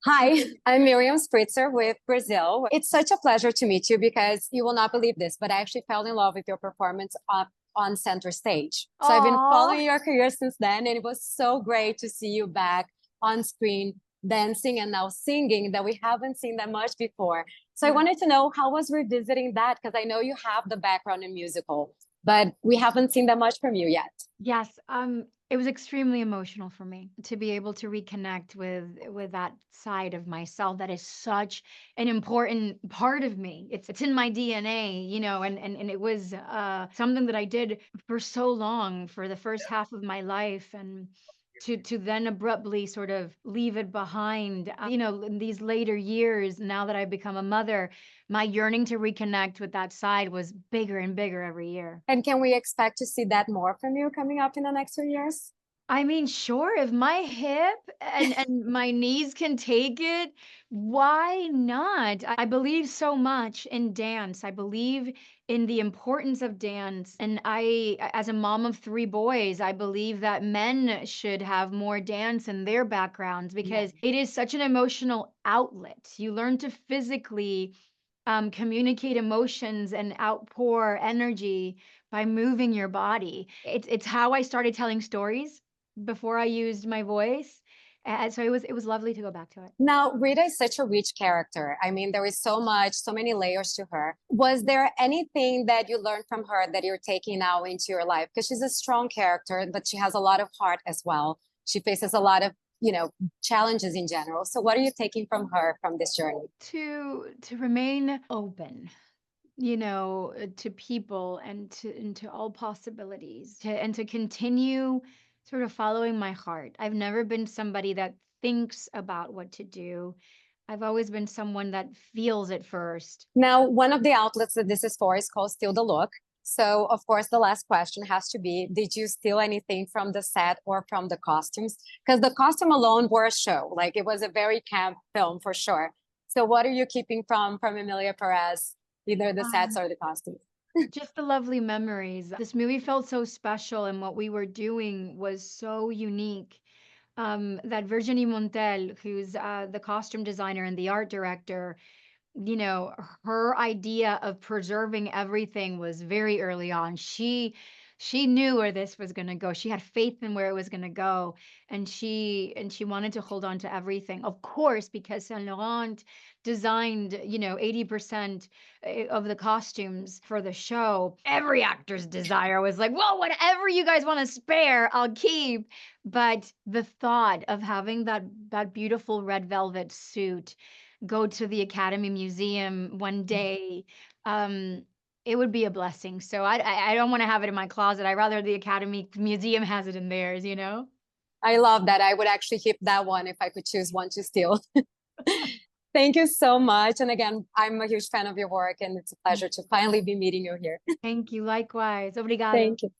Hi, I'm Miriam Spritzer with Brazil. It's such a pleasure to meet you because you will not believe this, but I actually fell in love with your performance up on center stage. So I've been Oh, following your career since then, and it was so great to see you back on screen dancing and now singing that we haven't seen that much before. So I wanted to know how was revisiting that because I know you have the background in musical, but we haven't seen that much from you yet. yes. It was extremely emotional for me to be able to reconnect with that side of myself that is such an important part of me. It's in my DNA, and it was something that I did for so long, for the first half of my life, and to then abruptly sort of leave it behind. In these later years, now that I've become a mother, my yearning to reconnect with that side was bigger and bigger every year. And can we expect to see that more from you coming up in the next 2 years? I mean, sure, if my hip and my knees can take it, why not? I believe so much in dance. I believe in the importance of dance. And as a mom of three boys, I believe that men should have more dance in their backgrounds Yeah. because it is such an emotional outlet. You learn to physically communicate emotions and outpour energy by moving your body. It's how I started telling stories before I used my voice. And so it was lovely to go back to it. Now, Rita is such a rich character. I mean, there is so much, so many layers to her. Was there anything that you learned from her that you're taking now into your life? Because she's a strong character, but she has a lot of heart as well. She faces a lot of, challenges in general. So what are you taking from her from this journey? To remain open, to people and to all possibilities, and to continue sort of following my heart. I've never been somebody that thinks about what to do. I've always been someone that feels it first. Now, one of the outlets that this is for is called Steal the Look. So, of course, the last question has to be, did you steal anything from the set or from the costumes? Because the costume alone were a show. Like it was a very camp film for sure. So what are you keeping from Emilia Perez, either the sets Um, or the costumes? just the lovely memories. This movie felt so special, and what we were doing was so unique. That Virginie Montel, who's the costume designer and the art director, you know, her idea of preserving everything was very early on. She knew where this was going to go. She had faith in where it was going to go, and she wanted to hold on to everything. Of course, because Saint Laurent designed, 80% of the costumes for the show. Every actor's desire was like, "Well, whatever you guys want to spare, I'll keep." But the thought of having that beautiful red velvet suit go to the Academy Museum one day, um, it would be a blessing. So I don't wanna have it in my closet. I'd rather the Academy Museum has it in theirs, you know? I love that. I would actually keep that one if I could choose one to steal. Thank you so much. And again, I'm a huge fan of your work, and it's a pleasure to finally be meeting you here. Thank you, likewise. Obrigado. Thank you.